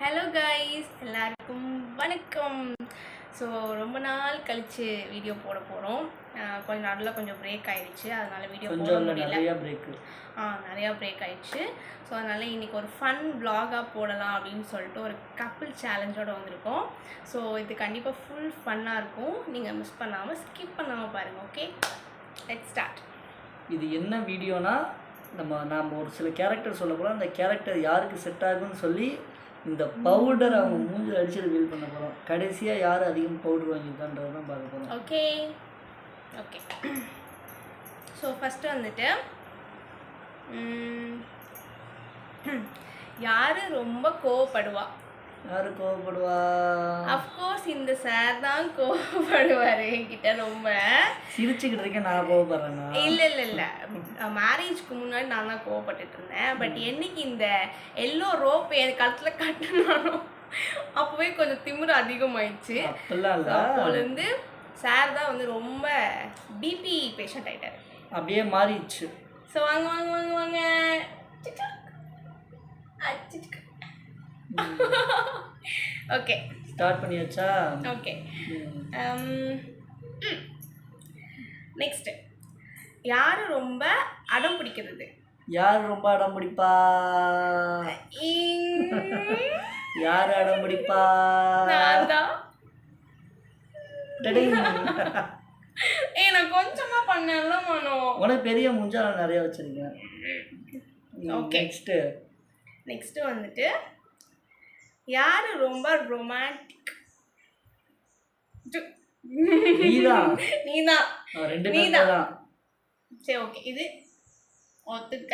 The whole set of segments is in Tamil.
ஹலோ கைஸ், எல்லாருக்கும் வணக்கம். ஸோ ரொம்ப நாள் கழித்து வீடியோ போட போகிறோம். கொஞ்சம் நாளில் கொஞ்சம் பிரேக் ஆகிடுச்சு, அதனால் வீடியோ போட முடியல. நிறையா பிரேக் ஆகிடுச்சு. ஸோ அதனால் இன்றைக்கி ஒரு ஃபன் vlog-ஆக போடலாம் அப்படின்னு சொல்லிட்டு ஒரு கப்பிள் சேலஞ்சோடு வந்திருக்கோம். ஸோ இது கண்டிப்பாக ஃபுல் ஃபன்னாக இருக்கும். நீங்கள் மிஸ் பண்ணாமல் ஸ்கிப் பண்ணாமல் பாருங்கள். Okay, let's start. இது என்ன வீடியோனா, நாம் ஒரு சில கேரக்டர் சொல்லக்கூடாது. அந்த கேரக்டர் யாருக்கு செட் ஆகுன்னு சொல்லி இந்த பவுடர் அவங்க மூஞ்சில் அடிச்சு ரிவீல் பண்ண போகிறோம். கடைசியாக யார் அதிகம் பவுடர் வாங்கியிருக்கான்றது தான் பார்க்க போகிறோம். ஓகே ஓகே ஸோ ஃபஸ்ட்டு வந்துட்டு யார் ரொம்ப கோவப்படுவா? யார் கோவப்படுவா? அஃப்கோர்ஸ் இந்த சார் தான் கோவப்படுவார் என்கிட்ட. ரொம்ப சிரிச்சுக்கிட்டு இருக்கேன், நான் கோவப்படுறேன்னா? இல்லை இல்லை இல்லை, மேரேஜ்க்கு முன்னாடி நான் தான் கோவப்பட்டுட்டு இருந்தேன். பட் என்னைக்கு இந்த எல்லோ ரோப் என் கழுத்தில் கட்டினாலும் அப்போவே கொஞ்சம் திமிரு அதிகமாயிடுச்சு. அப்போலேருந்து சார் தான் வந்து ரொம்ப பிபி பேஷண்ட் ஆகிட்டார். அப்படியே மாறிடுச்சு. ஸோ வாங்க வாங்க வாங்க வாங்க. ஓகே, ஸ்டார்ட் பண்ணியாச்சா? ஓகே, நெக்ஸ்ட் யார் ரொம்ப அடம் பிடிக்கிறது? யார் ரொம்ப அடம் பிடிப்பா? யார் அடம் பிடிப்பா? நான் கொஞ்சமா பண்ணல மனோ. உனக்கு பெரிய மூஞ்சா நான் நிறைய வச்சிருக்கேன். ஓகே, நெக்ஸ்ட் வந்துட்டு யாரு ரொம்ப ரொமான்டிக்? நீதான். நீதான். ரெண்டு பேரும் தான். சரி, ஓகே, இது ஒத்துக்க.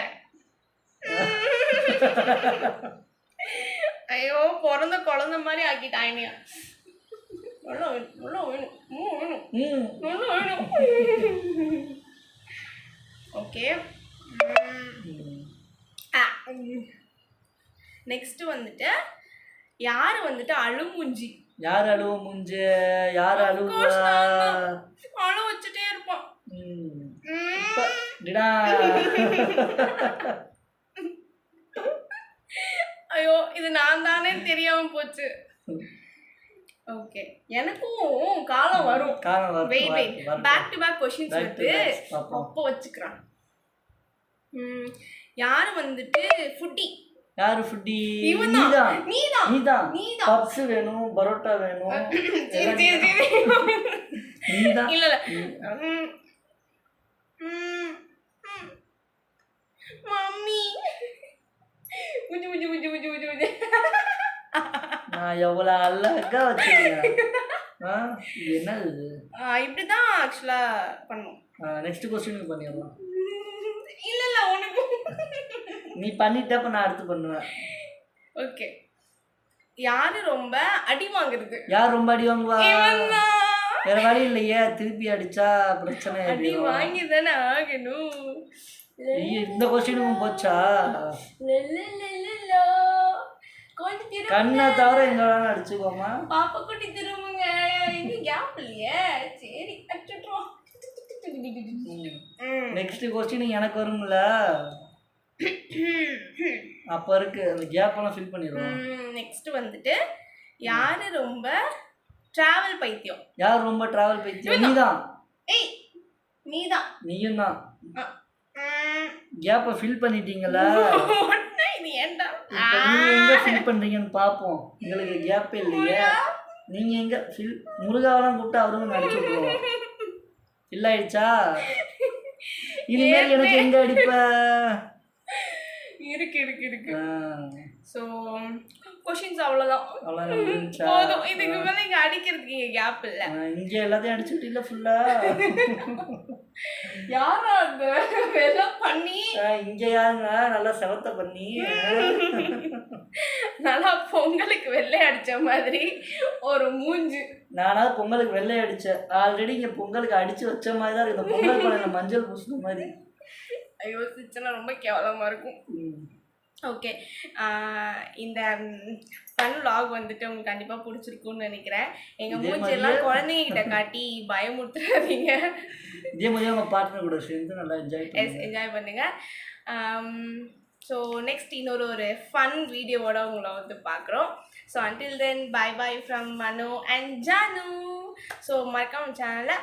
ஐயோ, பிறந்த குழந்தை மாதிரி ஆக்கிட்டாங்க. ஓகே, நெக்ஸ்ட் வந்துட்டு யாரு வந்துட்டு அழுமூஞ்சி? யார் அழுவ மூஞ்சு? யார் அழுவா? அழ வச்சுட்டே இருப்பான். ஐயோ, இது நான் தானே தெரியாம போச்சு. ஓகே, எனக்கும் காலம் வரும். Wait wait, back to back questions வந்து அப்போ வச்சுக்கறான். யார் வந்துட்டு ஃபுட்டி? யாரு ஃபுட்டி? நீதான். நீதான். பப்ஸ் வேணும், பரோட்டா வேணும். சரி சரி சரி, நீதான். இல்ல இல்ல, மம்மி உஜு உஜு உஜு உஜு உஜு உஜு. நான் எவ்வளவு அழகா வச்சிருக்கேன். என்ன இது? இப்படிதான் ஆக்சுவலா பண்ணும். நெக்ஸ்ட் क्वेश्चन பண்ணிடலாம். இல்ல இல்ல, உனக்கு நீ பண்ணிட்டப்ப நான் அடுத்து பண்ணுவேன். ஓகே, யாரு ரொம்ப அடி வாங்குறது? யார் ரொம்ப அடி வாங்குவா? வேற வழி இல்லையே, திருப்பி அடிச்சா பிரச்சனை. அடி வாங்கி தானே ஆகணும். இந்த क्वेश्चனும் போச்சா? கொஞ்சம் கண்ணை தவிர எங்களால அடிச்சுக்கோமா? பாப்பா குட்டி திரும்புங்க, இங்க கேப் இல்லையே. சரி, அடிச்சுட்டோம். நெக்ஸ்ட் क्वेश्चन எனக்கு வரும்ல, அப்ப இருக்கு, அந்த கேப் எல்லாம் ஃபில் பண்ணிடுவோம். நெக்ஸ்ட் வந்துட்டு யாரு ரொம்ப டிராவல் பைத்தியம்? யார் ரொம்ப டிராவல் பைத்தியம்? நீதான். ஏய், நீதான். நீயும் தான். கேப்பை ஃபில் பண்ணிட்டீங்களா? இது ஏன்டா நீங்க எங்க ஃபில் பண்றீங்கன்னு பாப்போம். உங்களுக்கு கேப்பே இல்லையே. நீங்க எங்க ஃபில்? முருகாவெல்லாம் கூப்பிட்டு அவரும் நடிச்சு விட்டுருவோம். ஃபில் ஆயிடுச்சா? இனிமேல் எனக்கு எங்க அடிப்ப? இருக்கு இருக்கு இருக்கு. ஸோ கொஷின்ஸ் அவ்வளோதான். போதும், இதுக்கு மேலே இங்கே அடிக்கிறதுக்கு இங்கே கேப் இல்லை. இங்கே எல்லாத்தையும் அடிச்சுட்டு இல்லை ஃபுல்லா. யாரா அந்த வேலை பண்ணி? இங்கே யாருங்க நல்லா செவத்த பண்ணி நல்லா பொங்கலுக்கு வெள்ளை அடித்த மாதிரி ஒரு மூஞ்சு. நானாவது பொங்கலுக்கு வெள்ளை அடித்தேன். ஆல்ரெடி இங்கே பொங்கலுக்கு அடித்து வச்ச மாதிரி தான் இருக்குது. பொங்கல் பழைய மஞ்சள் பூசின மாதிரி. ஐயோ, சிச்சனா ரொம்ப கேவலமாக இருக்கும். ஓகே, இந்த ஃபன் vlog வந்துட்டு உங்களுக்கு கண்டிப்பாக பிடிச்சிருக்குன்னு நினைக்கிறேன். எங்கள் மூஞ்செல்லாம் குழந்தைங்கிட்ட காட்டி பயமுறுத்துறாதீங்க. இதே மாதிரி அவங்க பார்ட்னர் கூட சேர்ந்து நல்லா என்ஜாய் பண்ணுங்க. ஸோ நெக்ஸ்ட் இன்னொரு ஃபன் வீடியோவோட உங்களை வந்து பார்க்குறோம். So until then bye bye from மனு அண்ட் ஜானு. ஸோ மறக்காம சேனலை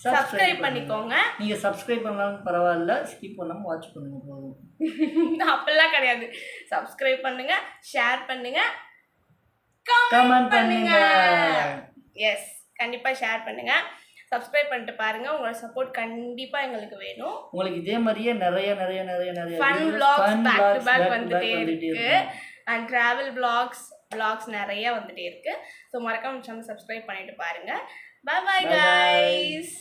சப்ஸ்கிரைப் பண்ணிக்கோங்க. நீங்கள் சப்ஸ்கிரைப் பண்ணாலும் பரவாயில்ல, ஸ்கிப் பண்ணாமல் வாட்ச் பண்ணுங்க போதும். அப்படிலாம் கிடையாது. சப்ஸ்கிரைப் பண்ணுங்க, ஷேர் பண்ணுங்க, கமெண்ட் பண்ணுங்க. எஸ், கண்டிப்பாக ஷேர் பண்ணுங்க, சப்ஸ்கிரைப் பண்ணிட்டு பாருங்க. உங்களோட சப்போர்ட் கண்டிப்பாக எங்களுக்கு வேணும். உங்களுக்கு இதே மாதிரியே நிறைய நிறைய நிறைய நிறைய fun vlogs back to back வந்துட்டே இருக்கு. அண்ட் ட்ராவல் vlogs நிறைய வந்துட்டே இருக்கு. ஸோ மறக்காம சேனல் சப்ஸ்கிரைப் பண்ணிட்டு பாருங்க. Bye bye guys.